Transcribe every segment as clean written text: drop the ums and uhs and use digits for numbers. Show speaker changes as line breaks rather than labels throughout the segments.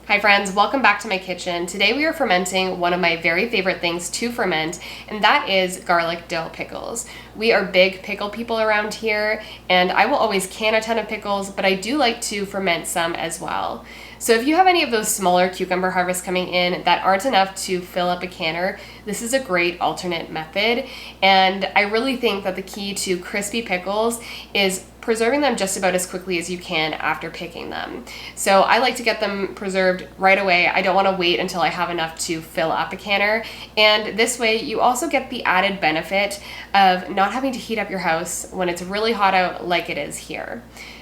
Hi friends, welcome back to my kitchen. Today we are fermenting one of my very favorite things to ferment, and that is garlic dill pickles. We are big pickle people around here, and I will always can a ton of pickles, but I do like to ferment some as well. So if you have any of those smaller cucumber harvests coming in that aren't enough to fill up a canner, this is a great alternate method. And I really think that the key to crispy pickles is preserving them just about as quickly as you can after picking them. So I like to get them preserved right away. I don't want to wait until I have enough to fill up a canner. And this way you also get the added benefit of not having to heat up your house when it's really hot out like it is here.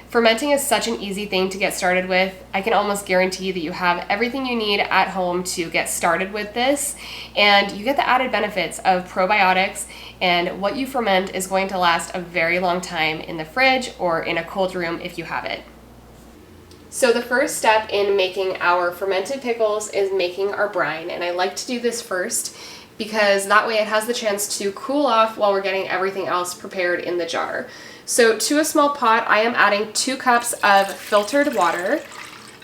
Fermenting is such an easy thing to get started with. I can almost guarantee that you have everything you need at home to get started with this, and you get the added benefits of probiotics, and what you ferment is going to last a very long time in the fridge or in a cold room if you have it. So the first step in making our fermented pickles is making our brine, and I like to do this first because that way it has the chance to cool off while we're getting everything else prepared in the jar. So to a small pot, I am adding 2 cups of filtered water,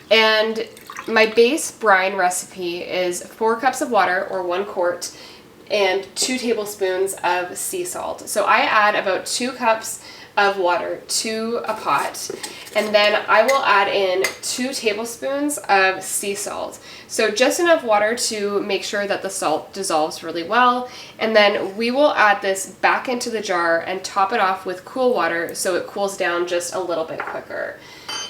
and my base brine recipe is 4 cups of water, or 1 quart, and 2 tablespoons of sea salt. So I add about 2 cups of water to a pot, and then I will add in 2 tablespoons of sea salt. So just enough water to make sure that the salt dissolves really well, and then we will add this back into the jar and top it off with cool water so it cools down just a little bit quicker.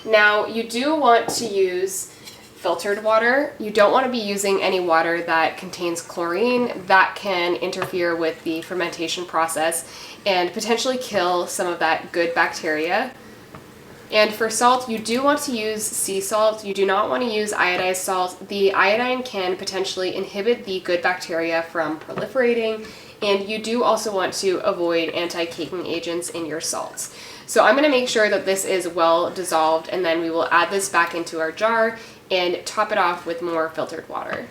Now you do want to use filtered water. You don't want to be using any water that contains chlorine. That can interfere with the fermentation process and potentially kill some of that good bacteria. And for salt, you do want to use sea salt. You do not want to use iodized salt. The iodine can potentially inhibit the good bacteria from proliferating, and you do also want to avoid anti-caking agents in your salts. So I'm going to make sure that this is well dissolved, and then we will add this back into our jar and top it off with more filtered water.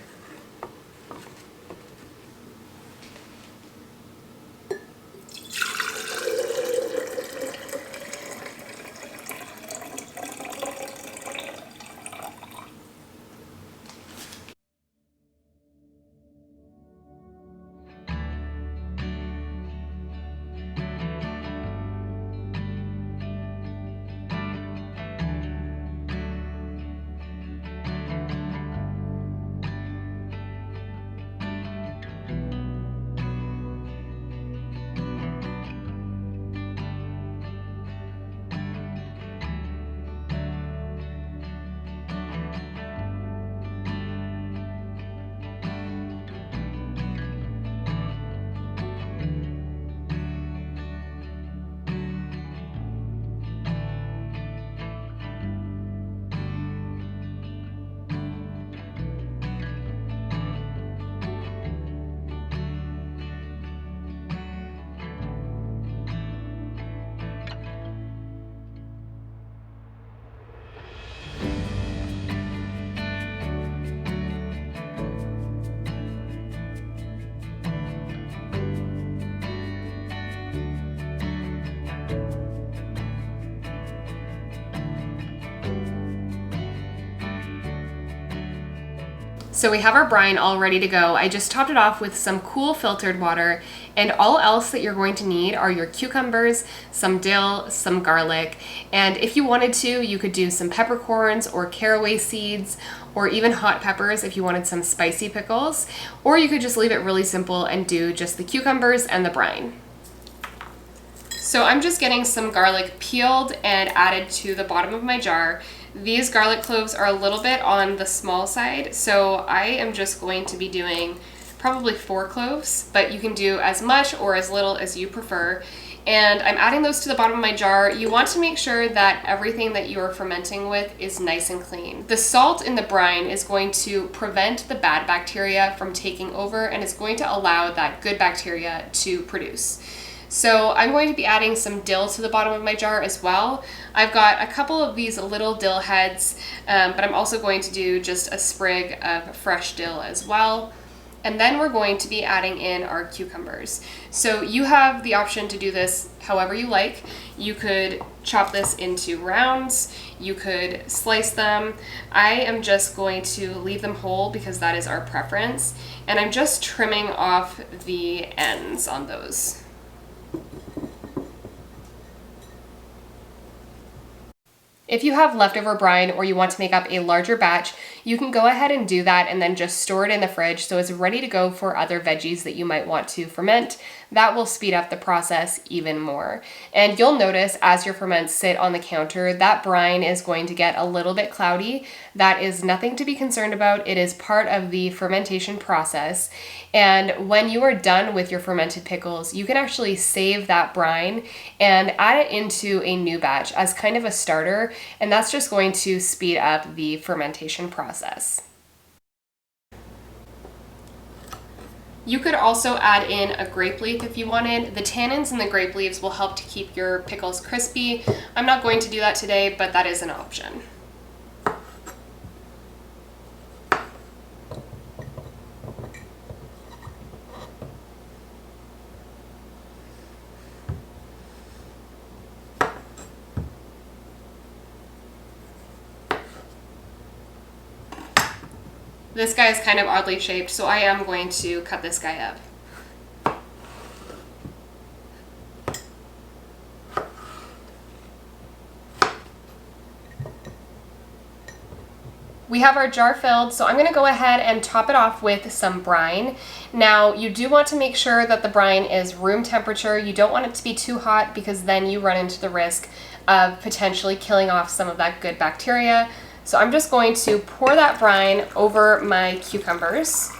So we have our brine all ready to go. I just topped it off with some cool filtered water, and all else that you're going to need are your cucumbers, some dill, some garlic, and if you wanted to, you could do some peppercorns or caraway seeds, or even hot peppers if you wanted some spicy pickles, or you could just leave it really simple and do just the cucumbers and the brine. So I'm just getting some garlic peeled and added to the bottom of my jar. These garlic cloves are a little bit on the small side, so I am just going to be doing probably 4 cloves, but you can do as much or as little as you prefer. And I'm adding those to the bottom of my jar. You want to make sure that everything that you are fermenting with is nice and clean. The salt in the brine is going to prevent the bad bacteria from taking over, and it's going to allow that good bacteria to produce. So I'm going to be adding some dill to the bottom of my jar as well. I've got a couple of these little dill heads, but I'm also going to do just a sprig of fresh dill as well. And then we're going to be adding in our cucumbers. So you have the option to do this however you like. You could chop this into rounds, you could slice them. I am just going to leave them whole because that is our preference. And I'm just trimming off the ends on those. If you have leftover brine or you want to make up a larger batch, you can go ahead and do that and then just store it in the fridge so it's ready to go for other veggies that you might want to ferment. That will speed up the process even more. And you'll notice as your ferments sit on the counter, that brine is going to get a little bit cloudy. That is nothing to be concerned about. It is part of the fermentation process. And when you are done with your fermented pickles, you can actually save that brine and add it into a new batch as kind of a starter. And that's just going to speed up the fermentation process. You could also add in a grape leaf if you wanted. The tannins in the grape leaves will help to keep your pickles crispy. I'm not going to do that today, but that is an option. This guy is kind of oddly shaped, so I am going to cut this guy up. We have our jar filled, so I'm going to go ahead and top it off with some brine. Now, you do want to make sure that the brine is room temperature. You don't want it to be too hot because then you run into the risk of potentially killing off some of that good bacteria. So I'm just going to pour that brine over my cucumbers.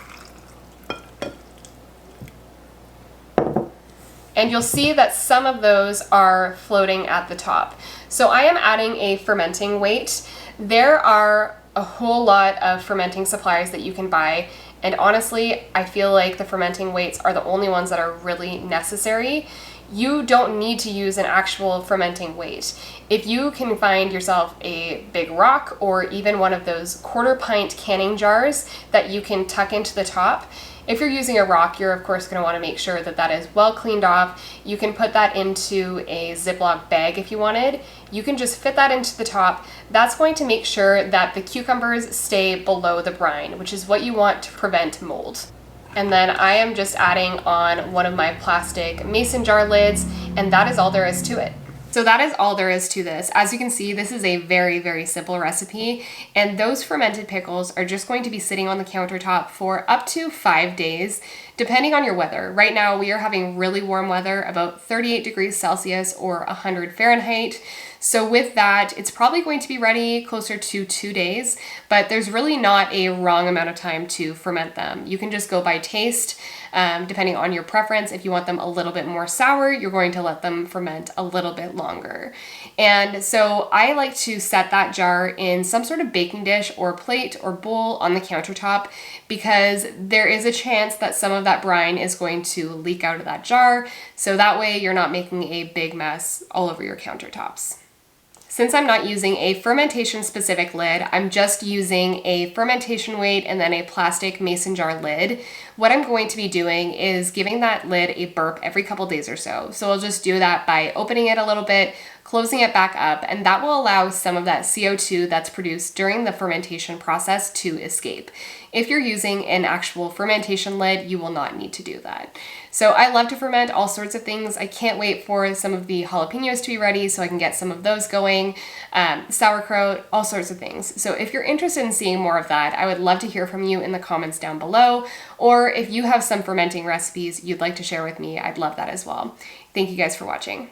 And you'll see that some of those are floating at the top. So I am adding a fermenting weight. There are a whole lot of fermenting supplies that you can buy. And honestly, I feel like the fermenting weights are the only ones that are really necessary. You don't need to use an actual fermenting weight. If you can find yourself a big rock or even one of those 1/4 pint canning jars that you can tuck into the top, if you're using a rock, you're of course going to want to make sure that that is well cleaned off. You can put that into a Ziploc bag if you wanted. You can just fit that into the top. That's going to make sure that the cucumbers stay below the brine, which is what you want to prevent mold. And then I am just adding on one of my plastic mason jar lids, and that is all there is to it. So that is all there is to this. As you can see, this is a very, very simple recipe, and those fermented pickles are just going to be sitting on the countertop for up to 5 days, depending on your weather. Right now, we are having really warm weather, about 38 degrees Celsius or 100 Fahrenheit. So with that, it's probably going to be ready closer to 2 days, but there's really not a wrong amount of time to ferment them. You can just go by taste, depending on your preference. If you want them a little bit more sour, you're going to let them ferment a little bit longer. And so I like to set that jar in some sort of baking dish or plate or bowl on the countertop because there is a chance that some of that brine is going to leak out of that jar. So that way you're not making a big mess all over your countertops. Since I'm not using a fermentation specific lid, I'm just using a fermentation weight and then a plastic mason jar lid. What I'm going to be doing is giving that lid a burp every couple days or so. So I'll just do that by opening it a little bit, closing it back up, and that will allow some of that CO2 that's produced during the fermentation process to escape. If you're using an actual fermentation lid, you will not need to do that. So I love to ferment all sorts of things. I can't wait for some of the jalapenos to be ready so I can get some of those going, sauerkraut, all sorts of things. So if you're interested in seeing more of that, I would love to hear from you in the comments down below, or if you have some fermenting recipes you'd like to share with me, I'd love that as well. Thank you guys for watching.